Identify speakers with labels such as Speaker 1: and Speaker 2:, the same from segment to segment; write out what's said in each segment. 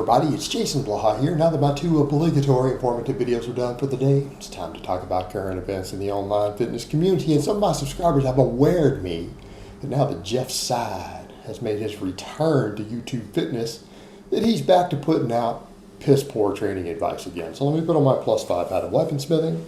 Speaker 1: everybody, it's Jason Blaha here. Now that my two obligatory informative videos are done for the day, it's time to talk about current events in the online fitness community. And some of my subscribers have awared me that now that Jeff Seid has made his return to YouTube fitness, that he's back to putting out piss poor training advice again. So let me put on my +5 out of weaponsmithing,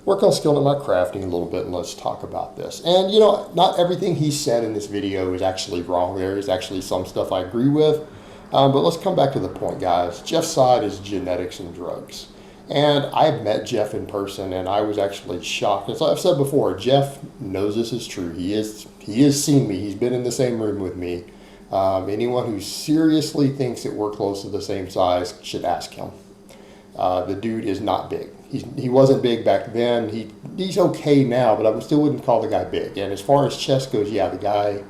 Speaker 1: work on skilling my crafting a little bit, and let's talk about this. And you know, not everything he said in this video is actually wrong. There is actually some stuff I agree with. But let's come back to the point, guys. Jeff Seid is genetics and drugs. And I've met Jeff in person, and I was actually shocked. As I've said before, Jeff knows this is true. He has seen me. He's been in the same room with me. Anyone who seriously thinks that we're close to the same size should ask him. The dude is not big. He wasn't big back then. He's okay now, but I still wouldn't call the guy big. And as far as chest goes, yeah, the guy,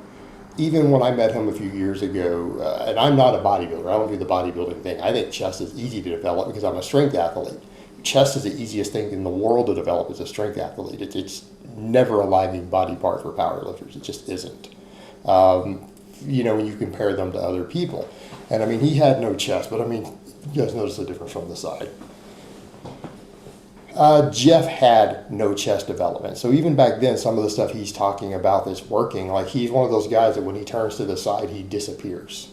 Speaker 1: even when I met him a few years ago, and I'm not a bodybuilder, I don't do the bodybuilding thing. I think chest is easy to develop because I'm a strength athlete. Chest is the easiest thing in the world to develop as a strength athlete. It's never a lagging body part for powerlifters. It just isn't. You know, when you compare them to other people. And I mean, he had no chest, but I mean, you guys notice the difference from the side. Jeff had no chest development. So even back then, some of the stuff he's talking about that's working, like he's one of those guys that when he turns to the side, he disappears.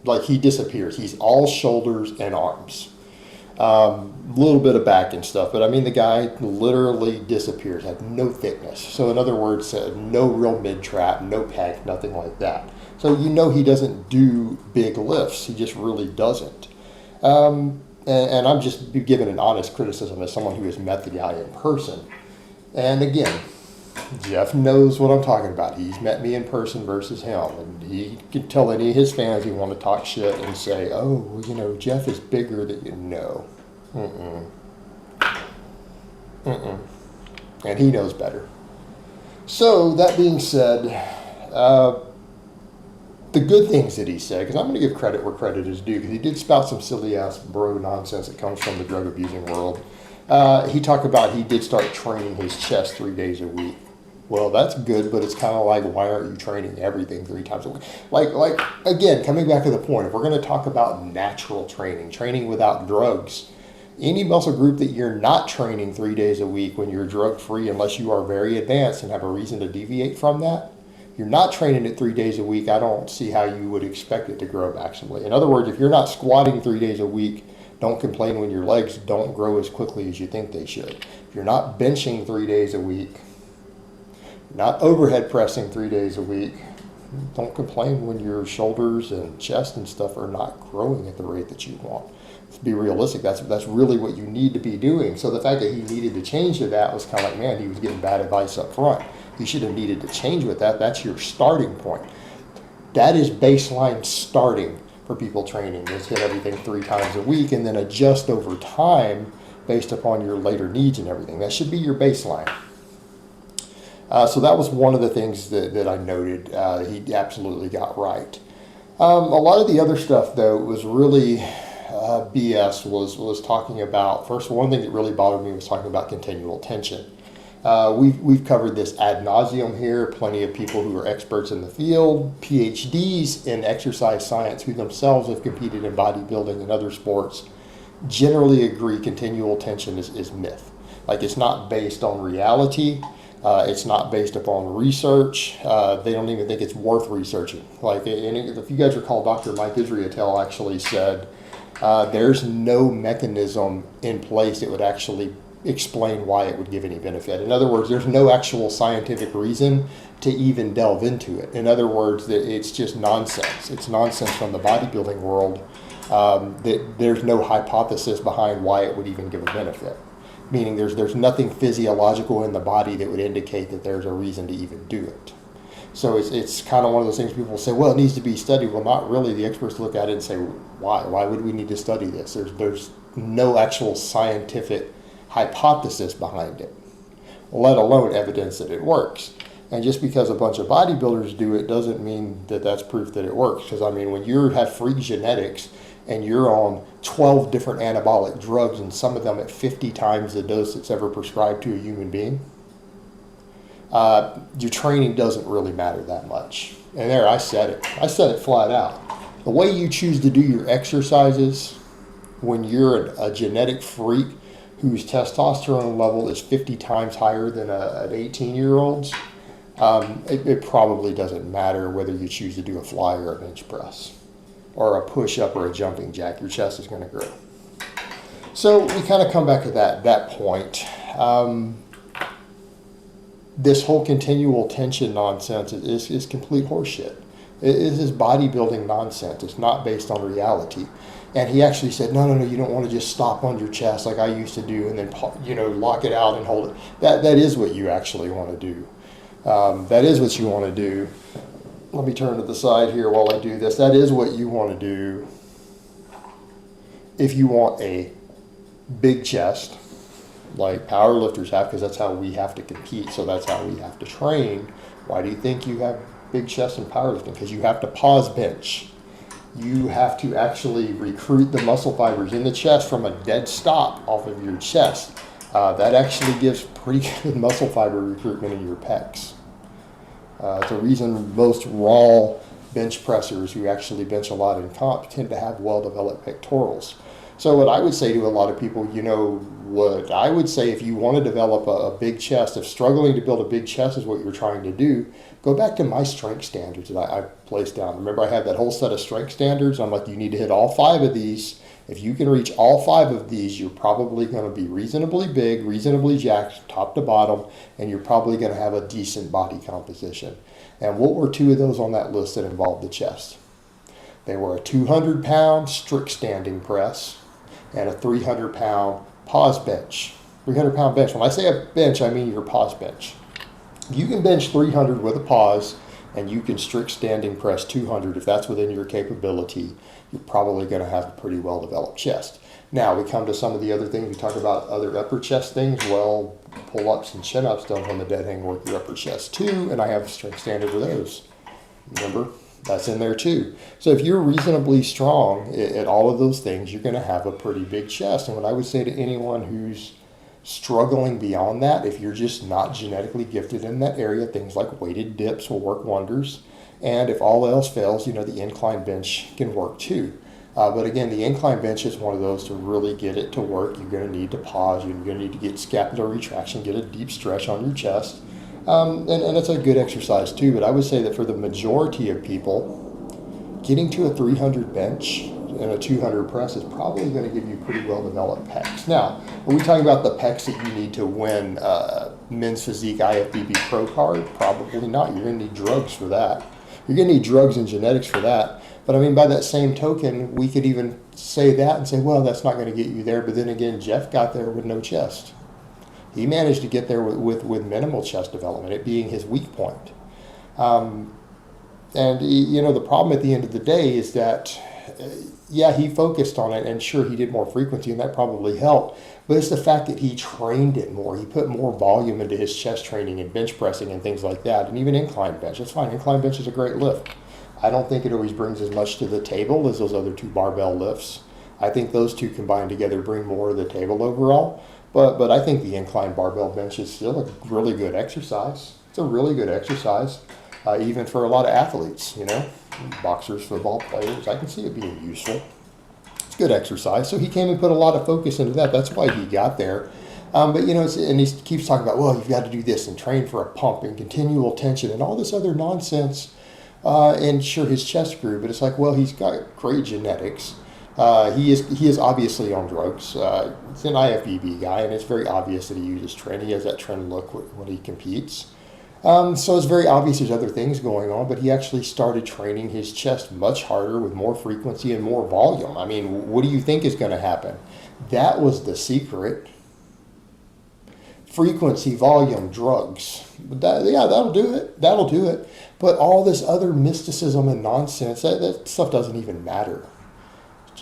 Speaker 1: Like he disappears. He's all shoulders and arms. A little bit of back and stuff. But I mean, the guy literally disappears, had no thickness. So in other words, no real mid-trap, no pec, nothing like that. So you know he doesn't do big lifts. He just really doesn't. And I'm just giving an honest criticism as someone who has met the guy in person. And again, Jeff knows what I'm talking about. He's met me in person versus him. And he can tell any of his fans who want to talk shit and say, oh, well, you know, Jeff is bigger than you know. And he knows better. So that being said, the good things that he said, because I'm going to give credit where credit is due, because he did spout some silly-ass bro nonsense that comes from the drug-abusing world. He talked about he did start training his chest 3 days a week. Well, that's good, but it's kind of like, why aren't you training everything 3 times a week? Like again, coming back to the point, if we're going to talk about natural training without drugs, any muscle group that you're not training 3 days a week when you're drug-free, unless you are very advanced and have a reason to deviate from that, you're not training it 3 days a week, I don't see how you would expect it to grow maximally. In other words, if you're not squatting 3 days a week, don't complain when your legs don't grow as quickly as you think they should. If you're not benching 3 days a week, not overhead pressing 3 days a week, don't complain when your shoulders and chest and stuff are not growing at the rate that you want. To be realistic, that's really what you need to be doing. So the fact that he needed to change to that was kind of like, man, he was getting bad advice up front. You should have needed to change with that. That's your starting point. That is baseline starting for people training, is hit everything 3 times a week and then adjust over time based upon your later needs and everything. That should be your baseline. So that was one of the things that I noted he absolutely got right. A lot of the other stuff, though, was really BS, was talking about, first, one thing that really bothered me was talking about continual tension. We've covered this ad nauseum here. Plenty of people who are experts in the field, PhDs in exercise science, who themselves have competed in bodybuilding and other sports, generally agree continual tension is myth. Like, it's not based on reality. It's not based upon research. They don't even think it's worth researching. Like, if you guys recall, Dr. Mike Israetel actually said there's no mechanism in place that would actually explain why it would give any benefit. In other words, there's no actual scientific reason to even delve into it. In other words, it's just nonsense. It's nonsense from the bodybuilding world that there's no hypothesis behind why it would even give a benefit. Meaning there's nothing physiological in the body that would indicate that there's a reason to even do it. So it's kind of one of those things people say, well, it needs to be studied. Well, not really. The experts look at it and say, why? Why would we need to study this? There's no actual scientific hypothesis behind it, let alone evidence that it works. And just because a bunch of bodybuilders do it doesn't mean that that's proof that it works. Because I mean, when you have freak genetics and you're on 12 different anabolic drugs and some of them at 50 times the dose that's ever prescribed to a human being, your training doesn't really matter that much. And there, I said it flat out. The way you choose to do your exercises when you're a genetic freak whose testosterone level is 50 times higher than an 18-year-old's, it probably doesn't matter whether you choose to do a fly or a bench press or a push-up or a jumping jack. Your chest is going to grow. So we kind of come back to that point. This whole continual tension nonsense is complete horseshit. It is bodybuilding nonsense. It's not based on reality. And he actually said, no, you don't want to just stop on your chest like I used to do and then, lock it out and hold it. That is what you actually want to do. That is what you want to do. Let me turn to the side here while I do this. That is what you want to do if you want a big chest, like power lifters have, because that's how we have to compete, so that's how we have to train. Why do you think you have big chest in powerlifting? Because you have to pause bench. You have to actually recruit the muscle fibers in the chest from a dead stop off of your chest. That actually gives pretty good muscle fiber recruitment in your pecs. It's a reason most raw bench pressers who actually bench a lot in comp tend to have well-developed pectorals. So what I would say to a lot of people, what I would say if you want to develop a big chest, if struggling to build a big chest is what you're trying to do, go back to my strength standards that I placed down. Remember, I had that whole set of strength standards. I'm like, you need to hit all 5 of these. If you can reach all 5 of these, you're probably going to be reasonably big, reasonably jacked, top to bottom, and you're probably going to have a decent body composition. And what were 2 of those on that list that involved the chest? They were a 200-pound strict standing press and a 300-pound pause bench. 300-pound bench. When I say a bench, I mean your pause bench. You can bench 300 with a pause, and you can strict standing press 200. If that's within your capability, you're probably going to have a pretty well-developed chest. Now, we come to some of the other things. We talk about other upper chest things. Well, pull-ups and chin-ups don't on the dead hang work your upper chest too, and I have a strength standard for those. Remember? That's in there too. So if you're reasonably strong at all of those things, you're going to have a pretty big chest. And what I would say to anyone who's struggling beyond that, if you're just not genetically gifted in that area, things like weighted dips will work wonders. And if all else fails, the incline bench can work too. But again, the incline bench is one of those to really get it to work. You're going to need to pause. You're going to need to get scapular retraction, get a deep stretch on your chest. And it's a good exercise too, but I would say that for the majority of people, getting to a 300 bench and a 200 press is probably going to give you pretty well-developed pecs. Now, are we talking about the pecs that you need to win men's physique IFBB pro card? Probably not. You're going to need drugs for that. You're going to need drugs and genetics for that. But I mean, by that same token, we could even say that and say, well, that's not going to get you there. But then again, Jeff got there with no chest. He managed to get there with minimal chest development, it being his weak point. And the problem at the end of the day is that, he focused on it, and sure, he did more frequency, and that probably helped. But it's the fact that he trained it more. He put more volume into his chest training and bench pressing and things like that, and even incline bench. That's fine. Incline bench is a great lift. I don't think it always brings as much to the table as those other 2 barbell lifts. I think those 2 combined together bring more to the table overall. But I think the incline barbell bench is still a really good exercise. It's a really good exercise, even for a lot of athletes, boxers, football players. I can see it being useful. It's good exercise. So he came and put a lot of focus into that. That's why he got there. And he keeps talking about, well, you've got to do this and train for a pump and continual tension and all this other nonsense. And sure, his chest grew, but it's like, well, he's got great genetics. He is obviously on drugs. He's an IFBB guy, and it's very obvious that he uses tren. He has that tren look when he competes. So it's very obvious there's other things going on, but he actually started training his chest much harder with more frequency and more volume. I mean, what do you think is going to happen? That was the secret. Frequency, volume, drugs. That'll do it. That'll do it. But all this other mysticism and nonsense, that stuff doesn't even matter.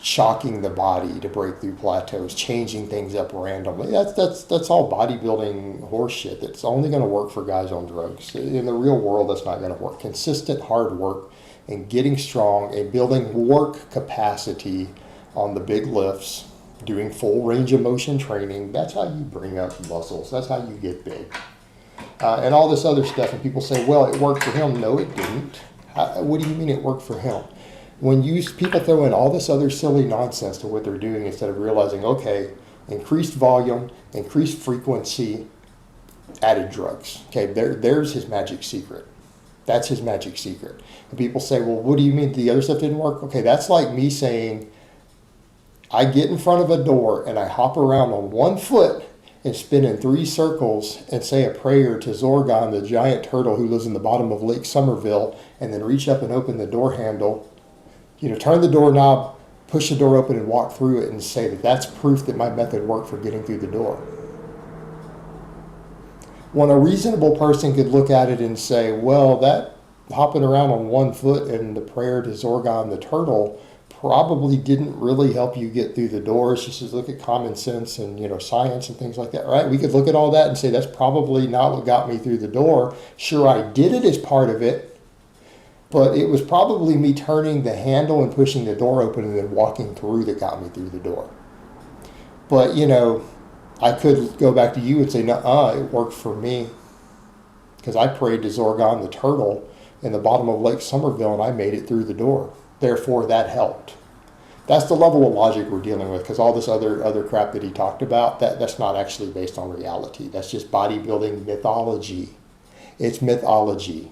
Speaker 1: Shocking the body to break through plateaus, changing things up randomly. That's all bodybuilding horseshit. That's only going to work for guys on drugs. In the real world, that's not going to work. Consistent hard work and getting strong and building work capacity on the big lifts, doing full range of motion training, that's how you bring up muscles. That's how you get big. And all this other stuff, and people say, well, it worked for him. No, it didn't. What do you mean it worked for him? When people throw in all this other silly nonsense to what they're doing instead of realizing, okay, increased volume, increased frequency, added drugs. Okay, there's his magic secret. That's his magic secret. And people say, well, what do you mean the other stuff didn't work? Okay, that's like me saying, I get in front of a door and I hop around on one foot and spin in 3 circles and say a prayer to Zorgon, the giant turtle who lives in the bottom of Lake Somerville, and then reach up and open the door handle, turn the doorknob, push the door open and walk through it and say that that's proof that my method worked for getting through the door. When a reasonable person could look at it and say, well, that hopping around on one foot and the prayer to Zorgon the turtle probably didn't really help you get through the doors. Just as look at common sense and science and things like that, right? We could look at all that and say that's probably not what got me through the door. Sure, I did it as part of it, but it was probably me turning the handle and pushing the door open and then walking through that got me through the door. But I could go back to you and say, no, it worked for me because I prayed to Zorgon the turtle in the bottom of Lake Somerville and I made it through the door. Therefore, that helped. That's the level of logic we're dealing with, because all this other crap that he talked about, that's not actually based on reality. That's just bodybuilding mythology. It's mythology.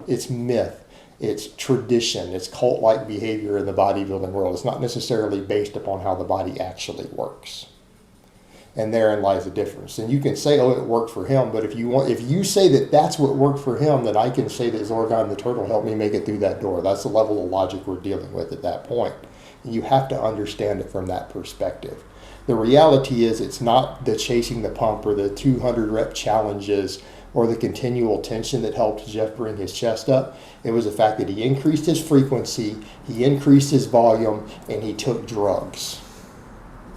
Speaker 1: It's myth. It's tradition. It's cult-like behavior in the bodybuilding world. It's not necessarily based upon how the body actually works. And therein lies the difference. And you can say, oh, it worked for him, but if you say that that's what worked for him, then I can say that Zorgon the turtle helped me make it through that door. That's the level of logic we're dealing with at that point. And you have to understand it from that perspective. The reality is it's not the chasing the pump or the 200 rep challenges or the continual tension that helped Jeff bring his chest up. It was the fact that he increased his frequency, he increased his volume, and he took drugs.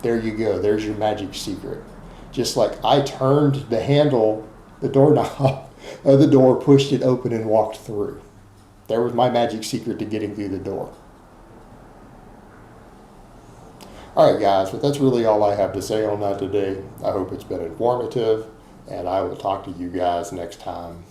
Speaker 1: There you go. There's your magic secret. Just like I turned the handle, the doorknob of the door, pushed it open, and walked through. There was my magic secret to getting through the door. All right, guys, but that's really all I have to say on that today. I hope it's been informative, and I will talk to you guys next time.